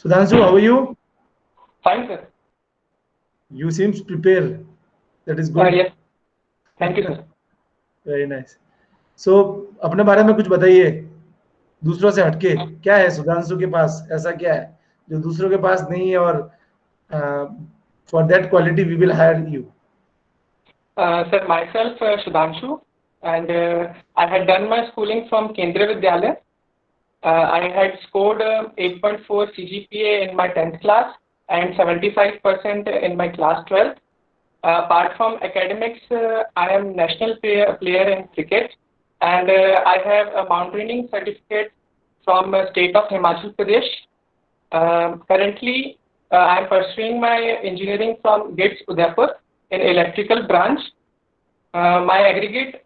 Sudhanshu, how are you? Fine, sir. You seems prepared. That is good. Yes. Thank you, sir. Very nice. So अपने बारे में कुछ बताइए, दूसरों से हटके क्या है सुधांशु के पास, ऐसा क्या है जो दूसरों के पास नहीं है, और for that quality we will hire you. Sir, myself, Sudhanshu, and I had done my schooling from Kendriya Vidyalaya. I had scored 8.4 CGPA in my 10th class and 75% in my class 12th. Apart from academics, I am national player in cricket, and I have a mountaineering certificate from state of Himachal Pradesh. Currently, I am pursuing my engineering from GITS Udaipur in electrical branch. My aggregate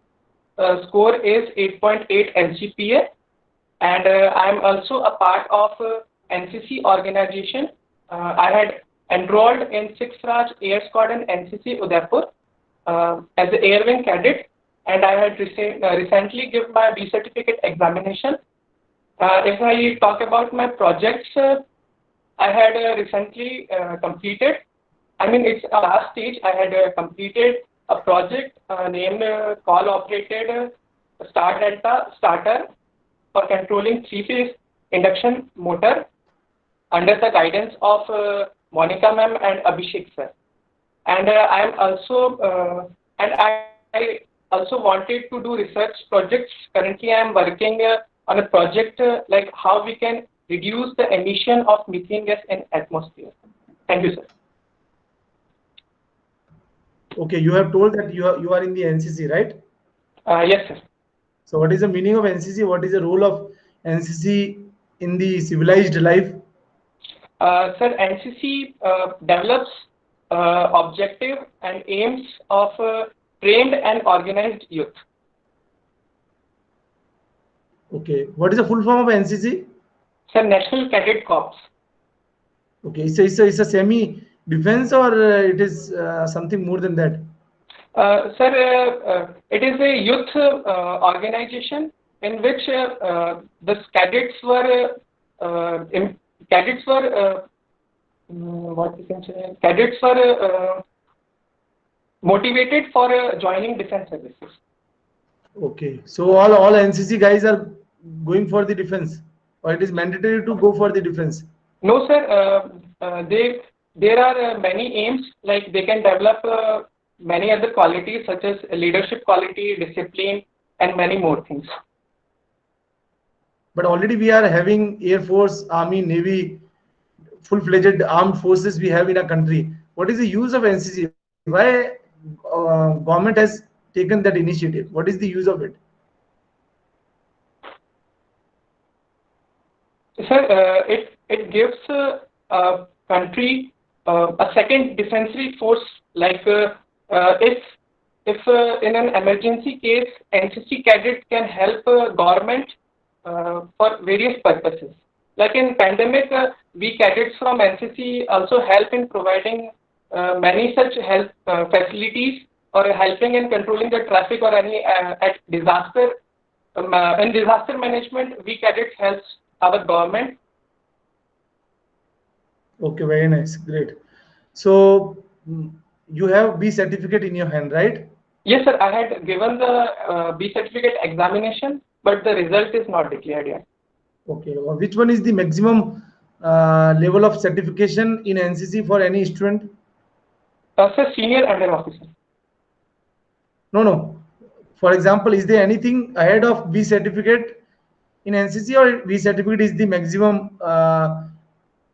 score is 8.8 SGPA, and I am also a part of NCC organization. I had enrolled in 6th Raj Air Squadron NCC Udaipur as an Air Wing cadet, and I had recently given my B certificate examination. If I talk about my projects, I had recently completed, I mean it's a last stage, I had completed a project named Call Operated Star Delta Starter for controlling 3-phase induction motor under the guidance of Monica ma'am and Abhishek sir. And I also wanted to do research projects. Currently, I am working on a project like how we can reduce the emission of methane gas in atmosphere. Thank you, sir. Okay, you have told that you are in the NCC, right? Yes, sir. So what is the meaning of NCC? What is the role of NCC in the civilized life? Sir, NCC develops objective and aims of trained and organized youth. Okay, what is the full form of NCC? Sir, National Cadet Corps. Okay, it's a semi defense, or it is something more than that? Sir, it is a youth organization in which the cadets were what we can say, cadets were motivated for joining defense services. Okay, so all NCC guys are going for the defense, or it is mandatory to go for the defense? No, sir. There are many aims, like they can develop many other qualities such as leadership quality, discipline, and many more things. But already we are having Air Force, Army, Navy, full-fledged armed forces we have in our country. What is the use of NCC? Why government has taken that initiative? What is the use of it? Sir, it gives a country a second defensive force. Like if in an emergency case, NCC cadet can help government for various purposes. Like in pandemic, we cadets from NCC also help in providing many such health facilities, or helping in controlling the traffic, or any at disaster. In disaster management, we cadets helps our government. Okay, very nice, great. So you have B certificate in your hand, right? Yes, sir. I had given the B certificate examination, but the result is not declared yet. Okay, which one is the maximum level of certification in NCC for any student? Sir, senior under officer. No. For example, is there anything ahead of B certificate in NCC, or B certificate is the maximum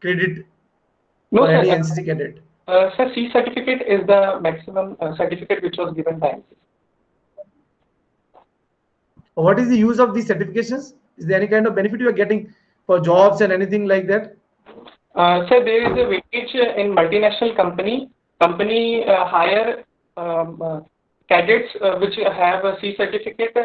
credit No, for sir. any NCC cadet? Sir, C certificate is the maximum certificate which was given by NCC. What is the use of these certifications? Is there any kind of benefit you are getting for jobs and anything like that? Sir, there is a weightage in multinational company. Company hire cadets which have a C certificate,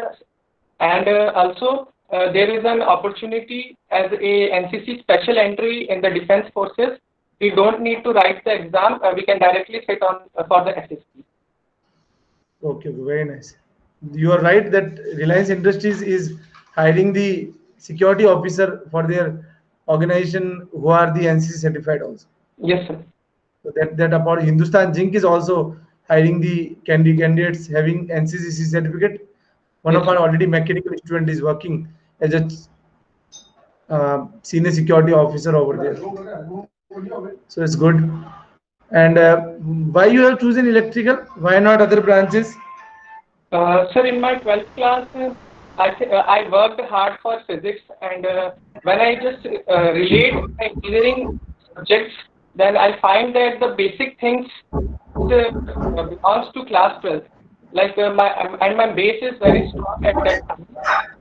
and also there is an opportunity as a NCC special entry in the defense forces. We don't need to write the exam. We can directly sit on for the SSC. Okay, very nice. You are right that Reliance Industries is hiring the security officer for their organization who are the NCC certified also. Yes, sir. So that about Hindustan Zinc is also hiring the candidates having NCCC certificate. One Yes, of sir. our already mechanical student is working as a senior security officer over there. So it's good. And why you have chosen electrical? Why not other branches? Sir, in my 12th class, I worked hard for physics, and when I just relate my engineering subjects, then I find that the basic things belongs to class 12. Like my base is very strong at that time.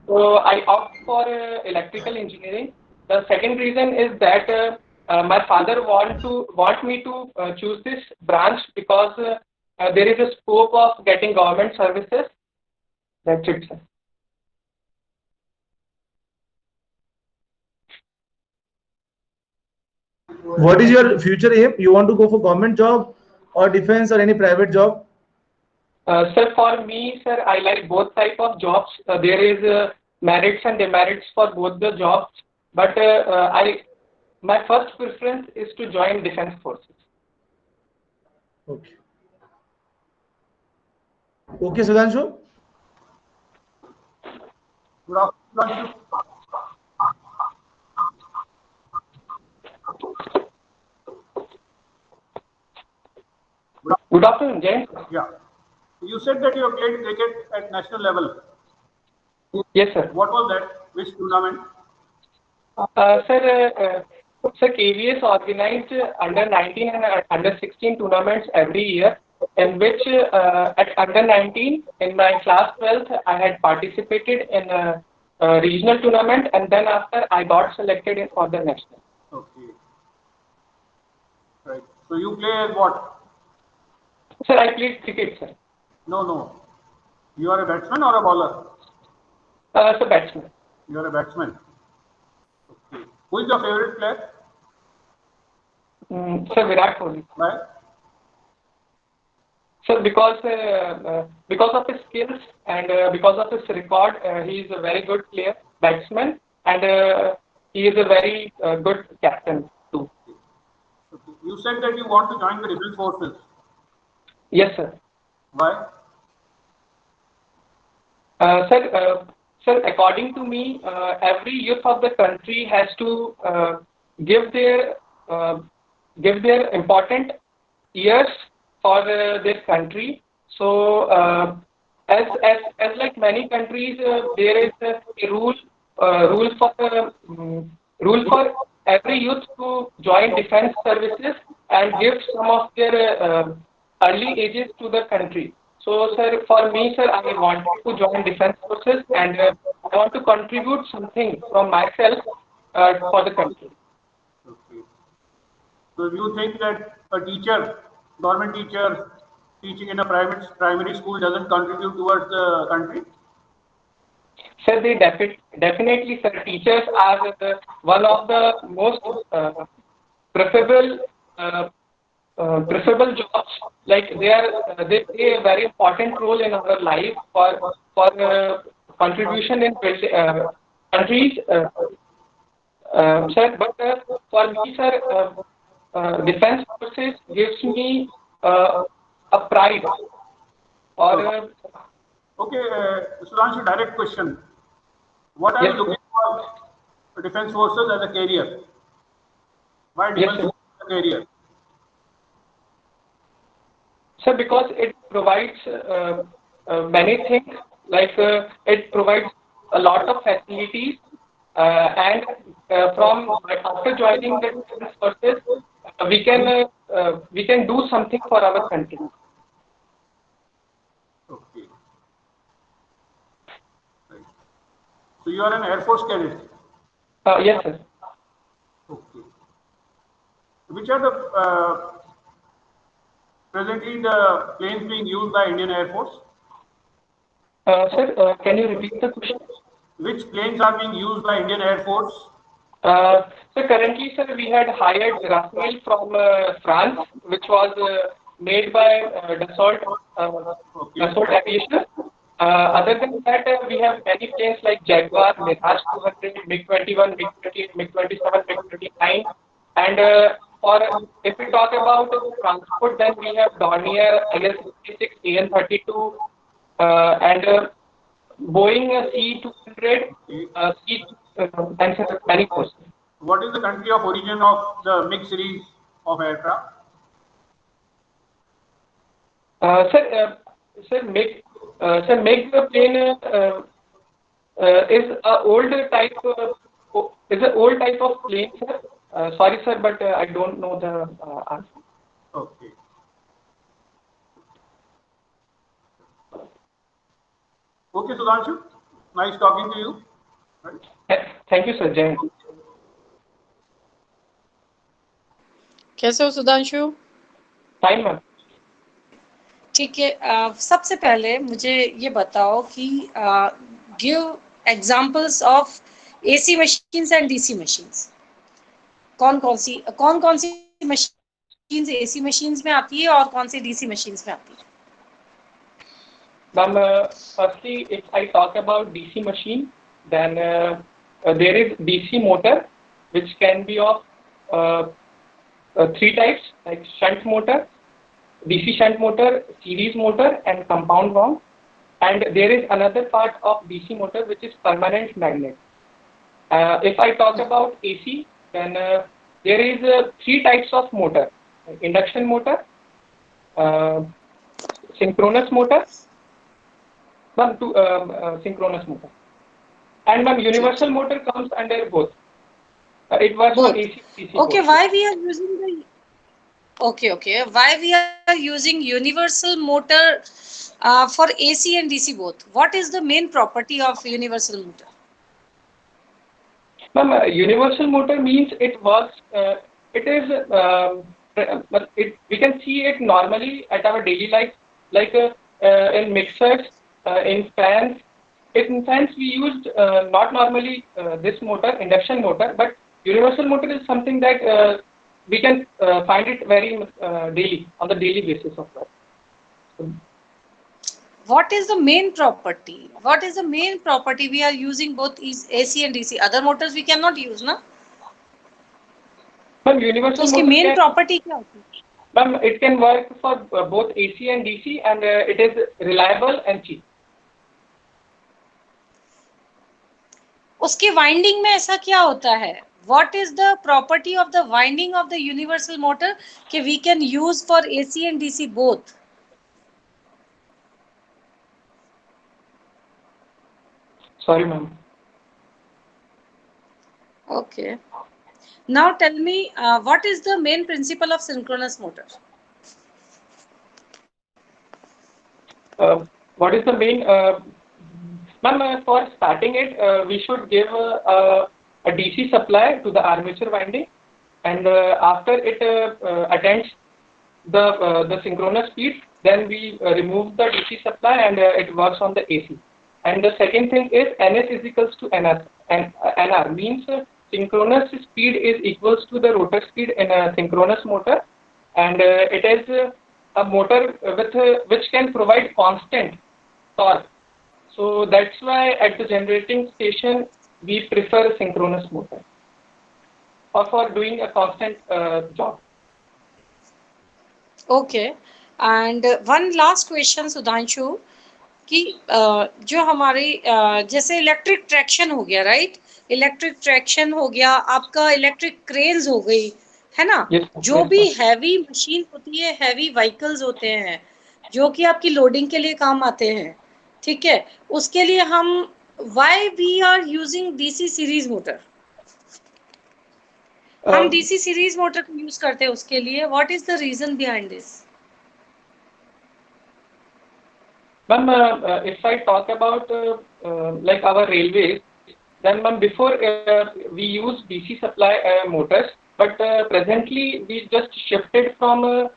So I opt for electrical engineering. The second reason is that my father want me to choose this branch because there is a scope of getting government services. That's it, sir. What is your future aim? You want to go for government job or defense or any private job? Sir, for me, sir, I like both type of jobs. There is merits and demerits for both the jobs, but my first preference is to join defense forces. Okay. Okay, Sudhanshu. Good afternoon. Good afternoon, James. Yeah. You said that you have played cricket at national level. Yes, sir. What was that? Which tournament? Sir, KVS organized under 19 and under 16 tournaments every year, in which at under 19 in my class 12th I had participated in a regional tournament, and then after I got selected for the national. Okay. Right. So you play as what? Sir, I played cricket, sir. No. You are a batsman or a bowler? So batsman. You are a batsman. Okay. Who is your favorite player? Sir, Virat Kohli. Why? Sir, because of his skills and because of his record, he is a very good player, batsman, and he is a very good captain too. Okay. You said that you want to join the defense forces. Yes, sir. Why? Sir, according to me, every youth of the country has to give their important years for their country. So, as like many countries, there is a rule for every youth to join defense services and give some of their early ages to the country. So, sir, for me, sir, I wanted to join defense forces, and I want to contribute something from myself for the country. Okay. So you think that a teacher, government teacher, teaching in a primary school doesn't contribute towards the country? Sir, they definitely, sir, teachers are one of the most preferable preferable jobs. Like they play a very important role in our life for contribution in countries. Sir, but for me, sir, defense forces gives me a pride or. Okay, Sudhanshu, direct question. What are Yes, you looking for defense forces as a career? Why yes, defense forces as a career? sir, because it provides many things, like it provides a lot of facilities, and from after joining the defense forces, we can do something for our country. Okay. Right. So you are an Air Force cadet. Yes, sir. Okay. Which are the presently the planes being used by Indian Air Force? Sir, can you repeat the question? Which planes are being used by Indian Air Force? So currently, sir, we had hired Rafale from France, which was made by Dassault Okay. Dassault Aviation. Other than that, we have many planes like Jaguar, Mirage 200, MiG-21, MiG-28, MiG-27, MiG-29, and if we talk about the transport, then we have Dornier, IL-66, AN-32, and Boeing C-200, and many more. What is the country of origin of the MiG series of aircraft? Sir, MiG plane is a old type. Is an old type of plane, sir. Sorry, sir, but I don't know the answer. Okay. Okay, Sudhanshu. Nice talking to you. Right. Thank you, sir. Jai Hind. कैसे हो Sudhanshu? Fine, ma'am. ठीक है, सबसे पहले मुझे ये बताओ कि give examples of AC machines and DC machines. कौन कौन सी मशीन्स एसी मशीन्स में आती है और कौन सी डीसी मशीन्स में आती है? Ma'am, firstly, if I talk about DC machine, then there is DC motor, which can be of three types, like shunt motor, DC shunt motor, series motor, and compound wound. And there is another part of DC motor, which is permanent magnet. If I talk about AC, then there is three types of motor: induction motor, synchronous motor, synchronous motor, and universal motor comes under both. It works Both. on AC, DC. Okay, both. why we are using the why we are using universal motor for AC and DC both? What is the main property of universal motor? Ma'am, universal motor means it works. We can see it normally at our daily life, like in mixers, in fans. In fans, we used not normally this motor, induction motor, but universal motor is something that we can find it very daily, on the daily basis of that. What is the main property? What is the main property we are using both AC and DC? Other motors we cannot use, na? Ma'am, universal तो उसकी motor main property क्या होती है? Ma'am, it can work for both AC and DC, and it is reliable and cheap. उसकी winding में ऐसा क्या होता है? What is the property of the winding of the universal motor कि we can use for AC and DC both? Sorry, ma'am. Okay. Now tell me, what is the main principle of synchronous motor? What is the main? Ma'am, for starting it, we should give a DC supply to the armature winding, and after it attends the synchronous speed, then we remove the DC supply and it works on the AC. And the second thing is NS is equals to NR, and NR means synchronous speed is equals to the rotor speed in a synchronous motor, and it is a motor with which can provide constant torque. So that's why at the generating station we prefer a synchronous motor, or for doing a constant job. Okay. And one last question, Sudhanshu, कि जो हमारी जैसे electric traction हो गया, right? Electric traction हो गया, आपका electric cranes हो गई, है ना? Yes, जो yes, भी sir. हैवी मशीन होती है, हैवी व्हीकल्स होते हैं, जो कि आपकी लोडिंग के लिए काम आते हैं, ठीक है? उसके लिए हम why we are using DC series motor? हम डीसी सीरीज मोटर को यूज करते हैं उसके लिए. What is the reason behind this? Ma'am, if I talk about like our railways, then ma'am, before we use DC supply motors, but presently we just shifted from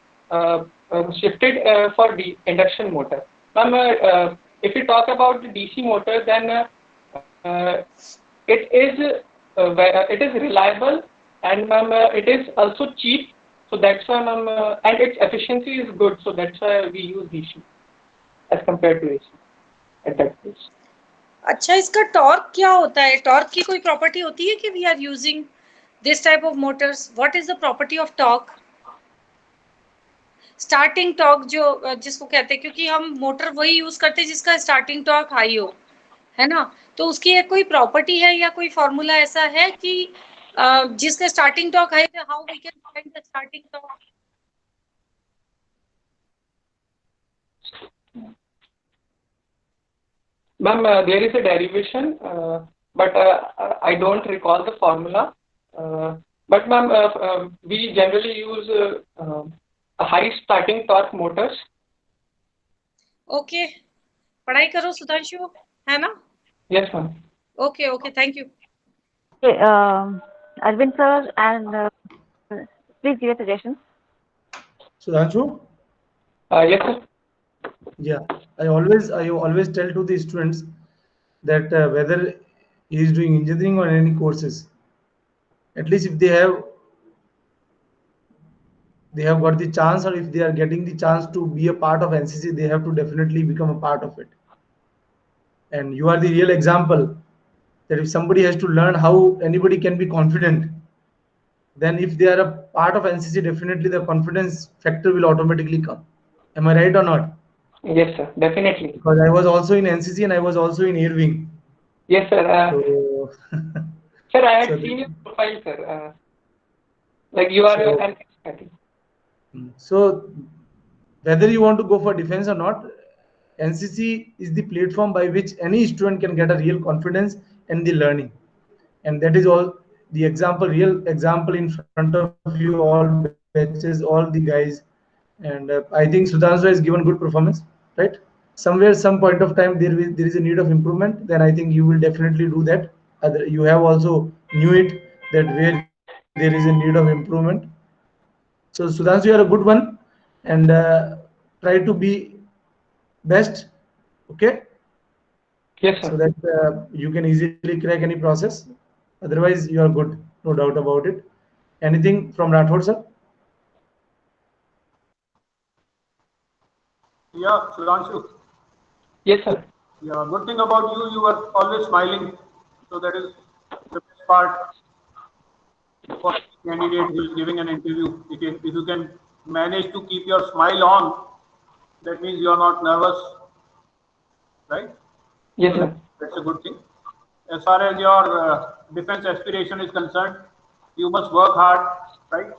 for the induction motor. Ma'am, if we talk about the DC motor, then it is reliable, and ma'am, it is also cheap. So that's why ma'am, and its efficiency is good. So that's why we use DC as compared to AC. at that place. अच्छा, इसका torque क्या होता है? Torque की कोई property होती है कि we are using this type of motors? What is the property of torque? Starting torque जो जिसको कहते हैं, क्योंकि हम मोटर वही यूज करते हैं जिसका स्टार्टिंग टॉर्क हाई हो, है ना? तो उसकी एक कोई प्रॉपर्टी है या कोई फॉर्मूला ऐसा है कि जिसका स्टार्टिंग टॉर्क हाई है, how we can find the starting torque? Ma'am, there is a derivation, but I don't recall the formula. But ma'am, we generally use a high starting torque motors. Okay, पढ़ाई करो सुधांशु, है ना? Yes, ma'am. Okay okay, thank you. Okay, Arvind sir, and please give a suggestion. Sudhanshu? Yes, sir. Yeah, I always tell to the students that whether he is doing engineering or any courses, at least if they have got the chance, or if they are getting the chance to be a part of NCC, they have to definitely become a part of it. And you are the real example that if somebody has to learn how anybody can be confident, then if they are a part of NCC, definitely the confidence factor will automatically come. Am I right or not? Yes, sir. Definitely. Because I was also in NCC and I was also in air wing. Yes, sir. So, Sir, I had so seen your profile, sir. Like you are an expert. So whether you want to go for defense or not, NCC is the platform by which any student can get a real confidence in the learning, and that is all the example, real example in front of you, all batches, all the guys. And I think Sudhanshu has given good performance, right? Somewhere, some point of time, there is a need of improvement. Then I think you will definitely do that. You have also knew it, that where there is a need of improvement. So Sudhanshu, you are a good one, and try to be best, okay? Yes, sir. So that you can easily crack any process. Otherwise, you are good, no doubt about it. Anything from Rathod, sir? Yeah, Sudhanshu. Yes, sir. Yeah, good thing about you, you are always smiling. So that is the best part for any candidate who is giving an interview. If you can manage to keep your smile on, that means you are not nervous, right? Yes, So sir. that's a good thing. As far as your defense aspiration is concerned, you must work hard, right?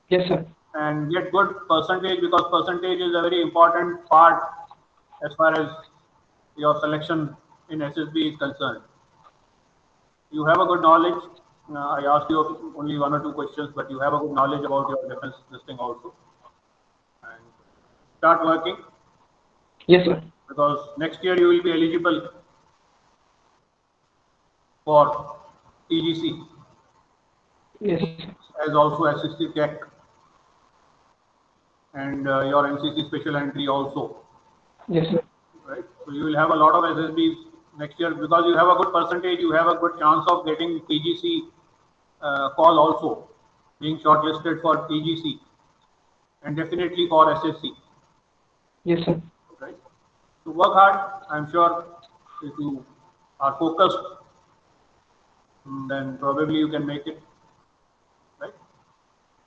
Yes, sir. And get good percentage, because percentage is a very important part as far as your selection in SSB is concerned. You have a good knowledge. I asked you only 1 or 2 questions, but you have a good knowledge about your defense this thing also. And start working, Yes, sir. because next year you will be eligible for TGC Yes, sir. as also assistive tech, and your NCC special entry also. Yes, sir. Right? So you will have a lot of SSBs next year, because you have a good percentage, you have a good chance of getting TGC call also, being shortlisted for TGC, and definitely for SSC. Yes, sir. Right? So work hard. I'm sure if you are focused, then probably you can make it.